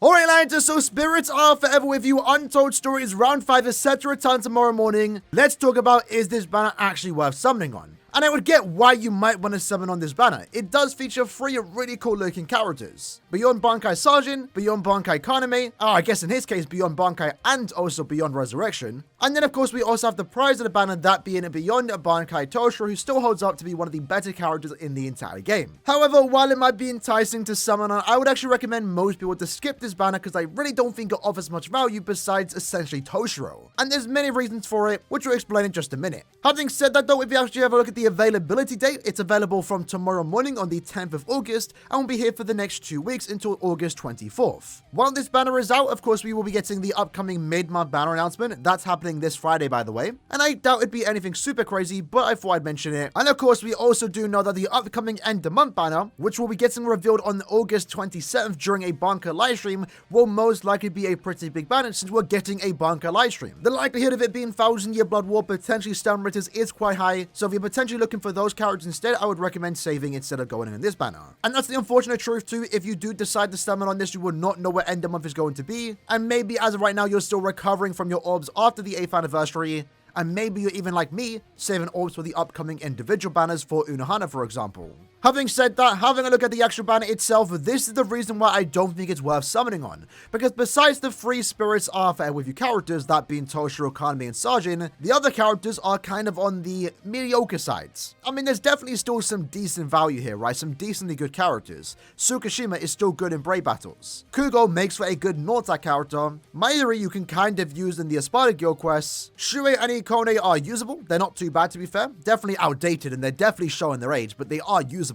Alright lads, so spirits are forever with you, Untold Stories, round 5 is set to return tomorrow morning. Let's talk about, is this banner actually worth summoning on? And I would get why you might want to summon on this banner. It does feature 3 really cool looking characters. Beyond Bankai Sajin, Beyond Bankai Kaname, I guess in his case Beyond Bankai and also Beyond Resurrection. And then of course we also have the prize of the banner, that being Beyond Bankai Toshiro, who still holds up to be one of the better characters in the entire game. However, while it might be enticing to summon on, I would actually recommend most people to skip this banner because I really don't think it offers much value besides essentially Toshiro. And there's many reasons for it, which we'll explain in just a minute. Having said that though, if you actually have a look at the availability date, it's available from tomorrow morning on the 10th of August and will be here for the next 2 weeks until August 24th. While this banner is out, of course, we will be getting the upcoming mid-month banner announcement. That's happening this Friday, by the way. And I doubt it'd be anything super crazy, but I thought I'd mention it. And of course, we also do know that the upcoming end-of-month banner, which will be getting revealed on August 27th during a Bankai livestream, will most likely be a pretty big banner since we're getting a Bankai livestream. The likelihood of it being 1000-Year Blood War, potentially Stone Ritters, is quite high. So if you're potentially looking for those characters instead, I would recommend saving instead of going in this banner. And that's the unfortunate truth too. If you do decide to summon on this, you will not know what end of month is going to be. And maybe as of right now, you're still recovering from your orbs after the 8th anniversary. And maybe you're even like me, saving orbs for the upcoming individual banners for Unohana, for example. Having said that, having a look at the actual banner itself, this is the reason why I don't think it's worth summoning on. Because besides the 3 spirits are fair with you characters, that being Toshiro, Kaname, and Sajin, the other characters are kind of on the mediocre sides. I mean, there's definitely still some decent value here, right? Some decently good characters. Tsukishima is still good in Brave battles. Kugo makes for a good Norta character. Mayuri you can kind of use in the Espada Guild quests. Shuei and Ikone are usable. They're not too bad to be fair. Definitely outdated and they're definitely showing their age, but they are usable.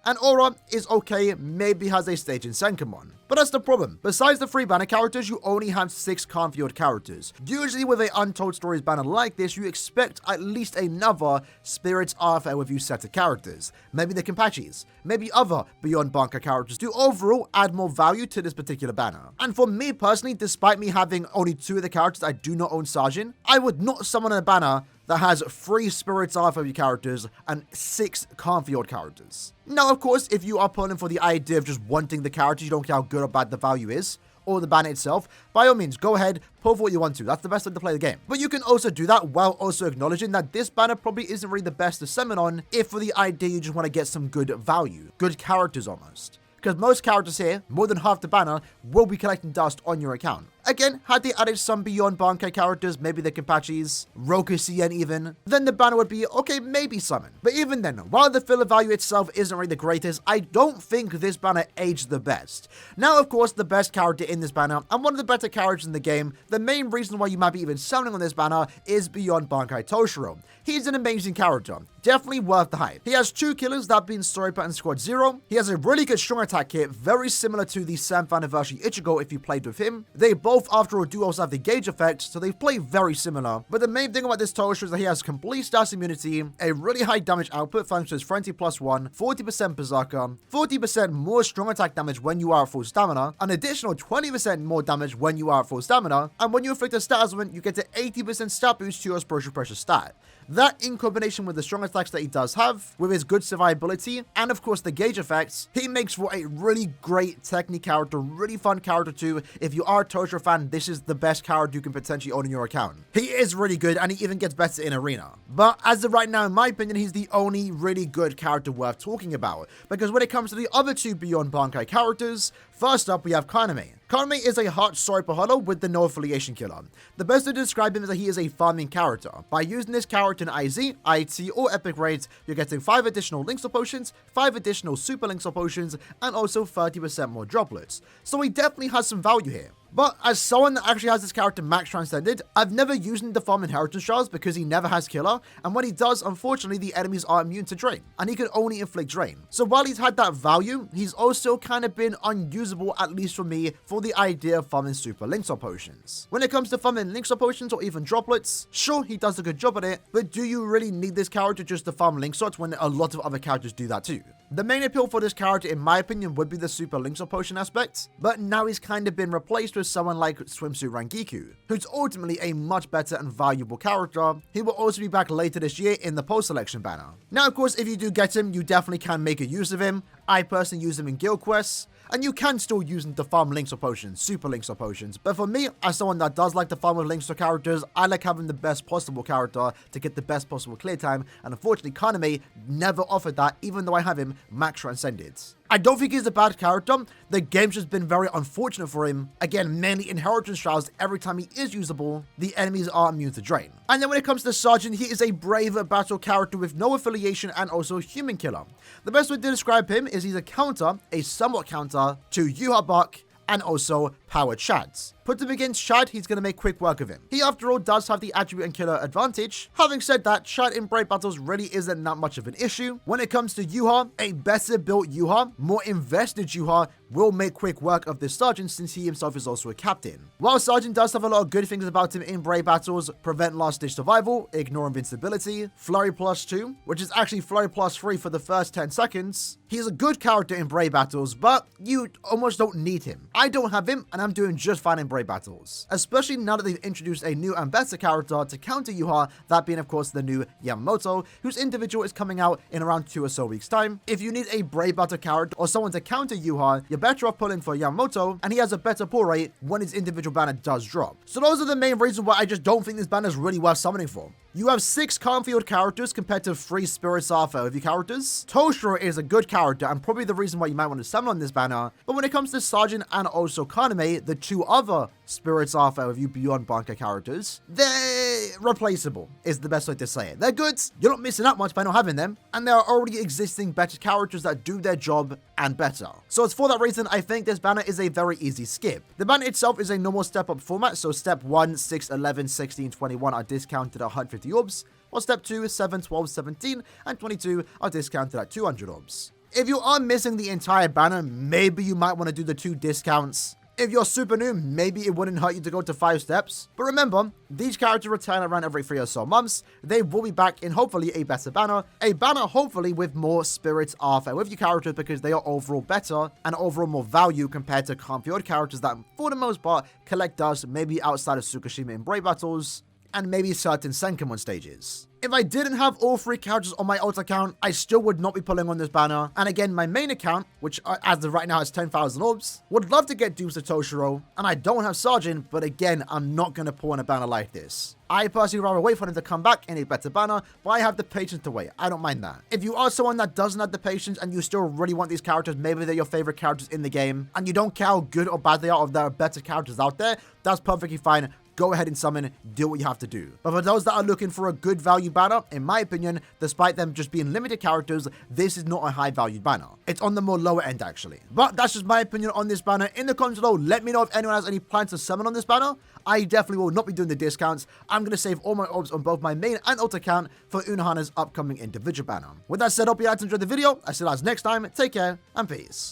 And Aura is okay, maybe has a stage in Senkamon. But that's the problem. Besides the 3 banner characters, you only have 6 Confield characters. Usually with a Untold Stories banner like this, you expect at least another Spirits Are Fair with you set of characters. Maybe the Kenpachis, maybe other Beyond Bankai characters to overall add more value to this particular banner. And for me personally, despite me having only 2 of the characters I do not own Sajin, I would not summon a banner that has 3 Spirits Are Fair characters and 6 Confield characters. Now, of course, if you are pulling for the idea of just wanting the characters, you don't care how good or bad the value is, or the banner itself, by all means, go ahead, pull for what you want to. That's the best way to play the game. But you can also do that while also acknowledging that this banner probably isn't really the best to summon on if for the idea you just want to get some good value, good characters almost. Because most characters here, more than half the banner, will be collecting dust on your account. Again, had they added some Beyond Bankai characters, maybe the Kenpachis, Rokusien even, then the banner would be, okay, maybe summon. But even then, while the filler value itself isn't really the greatest, I don't think this banner aged the best. Now, of course, the best character in this banner, and one of the better characters in the game, the main reason why you might be even summoning on this banner is Beyond Bankai Toshiro. He's an amazing character. Definitely worth the hype. He has 2 killers, that being Story Pattern Squad 0. He has a really good strong attack kit, very similar to the 7th anniversary Ichigo if you played with him. They both, after all, do also have the gauge effect, so they play very similar. But the main thing about this Toshiro is that he has complete stats immunity, a really high damage output thanks to his Frenzy +1, 40% Berserker, 40% more strong attack damage when you are at full stamina, an additional 20% more damage when you are at full stamina, and when you inflict a stat element, you get an 80% stat boost to your Spiritual Pressure stat. That in combination with the strong attacks that he does have, with his good survivability, and of course the gauge effects, he makes for a really great technique character, really fun character too. If you are a Toshiro fan, this is the best character you can potentially own in your account. He is really good and he even gets better in Arena. But as of right now, in my opinion, he's the only really good character worth talking about. Because when it comes to the other 2 Beyond Bankai characters, first up we have Kaname. Kaname is a hot Story Hollow with the no affiliation killer. The best way to describe him is that he is a farming character. By using this character in IZ, IT, or Epic Raids, you're getting 5 additional Linkstore potions, 5 additional Super Linkstore potions, and also 30% more droplets. So he definitely has some value here. But as someone that actually has this character max transcended, I've never used him to farm inheritance shards because he never has killer, and when he does, unfortunately, the enemies are immune to drain, and he can only inflict drain. So while he's had that value, he's also kind of been unusable, at least for me, for the idea of farming super Linkstore potions. When it comes to farming Linkstore potions or even droplets, sure, he does a good job at it, but do you really need this character just to farm Linksworts when a lot of other characters do that too? The main appeal for this character, in my opinion, would be the super Linkstore potion aspect, but now he's kind of been replaced with someone like Swimsuit Rangiku, who's ultimately a much better and valuable character. He will also be back later this year in the post-selection banner. Now, of course, if you do get him, you definitely can make a use of him. I personally use him in guild quests, and you can still use them to farm links or potions, super links or potions. But for me, as someone that does like to farm with links or characters, I like having the best possible character to get the best possible clear time, and unfortunately Kaname never offered that, even though I have him max transcended. I don't think he's a bad character. The game's just been very unfortunate for him. Again, mainly inheritance trials. Every time he is usable, the enemies are immune to drain. And then when it comes to Sergeant, he is a brave battle character with no affiliation and also a human killer. The best way to describe him is he's a counter, a somewhat counter, to Yuha Buck and also Power Chads. Put him against Chad, he's going to make quick work of him. He, after all, does have the attribute and killer advantage. Having said that, Chad in Brave Battles really isn't that much of an issue. When it comes to Yuha, a better built Yuha, more invested Yuha, will make quick work of this Sergeant since he himself is also a captain. While Sergeant does have a lot of good things about him in Brave Battles, prevent last ditch survival, ignore invincibility, flurry +2, which is actually flurry +3 for the first 10 seconds. He's a good character in Brave Battles, but you almost don't need him. I don't have him, and I'm doing just fine in Brave Battles. Especially now that they've introduced a new and better character to counter Yuha, that being of course the new Yamamoto, whose individual is coming out in around 2 or so weeks time. If you need a Brave Battle character or someone to counter Yuha, you're better off pulling for Yamamoto, and he has a better pull rate when his individual banner does drop. So those are the main reasons why I just don't think this banner is really worth summoning for. You have 6 calm field characters compared to 3 Spirits Alpha overview characters. Toshiro is a good character and probably the reason why you might want to summon on this banner, but when it comes to Sergeant and also Kaname, the 2 other Spirits Alpha overview beyond Banker characters, they're replaceable, is the best way to say it. They're good, you're not missing out much by not having them, and there are already existing better characters that do their job and better. So it's for that reason I think this banner is a very easy skip. The banner itself is a normal step up format, so step 1, 6, 11, 16, 21 are discounted at 150 orbs, while step 2, 7, 12, 17, and 22 are discounted at 200 orbs. If you are missing the entire banner, maybe you might want to do the 2 discounts. If you're super new, maybe it wouldn't hurt you to go to 5 steps. But remember, these characters return around every 3 or so months. They will be back in hopefully a better banner. A banner hopefully with more Spirits Alpha with your characters because they are overall better and overall more value compared to Confield characters that for the most part collect dust maybe outside of Tsukishima in Brave Battles and maybe certain Senkaemon stages. If I didn't have all 3 characters on my alt account, I still would not be pulling on this banner. And again, my main account, which as of right now has 10,000 orbs, would love to get Deuce to Toshiro, and I don't have Sergeant, but again, I'm not going to pull on a banner like this. I personally rather wait for him to come back in a better banner, but I have the patience to wait. I don't mind that. If you are someone that doesn't have the patience and you still really want these characters, maybe they're your favorite characters in the game, and you don't care how good or bad they are, or there are better characters out there, that's perfectly fine. Go ahead and summon, do what you have to do. But for those that are looking for a good value banner, in my opinion, despite them just being limited characters, this is not a high valued banner. It's on the more lower end actually. But that's just my opinion on this banner. In the comments below, let me know if anyone has any plans to summon on this banner. I definitely will not be doing the discounts. I'm going to save all my orbs on both my main and alt account for Unohana's upcoming individual banner. With that said, hope you guys enjoyed the video. I see you guys next time. Take care and peace.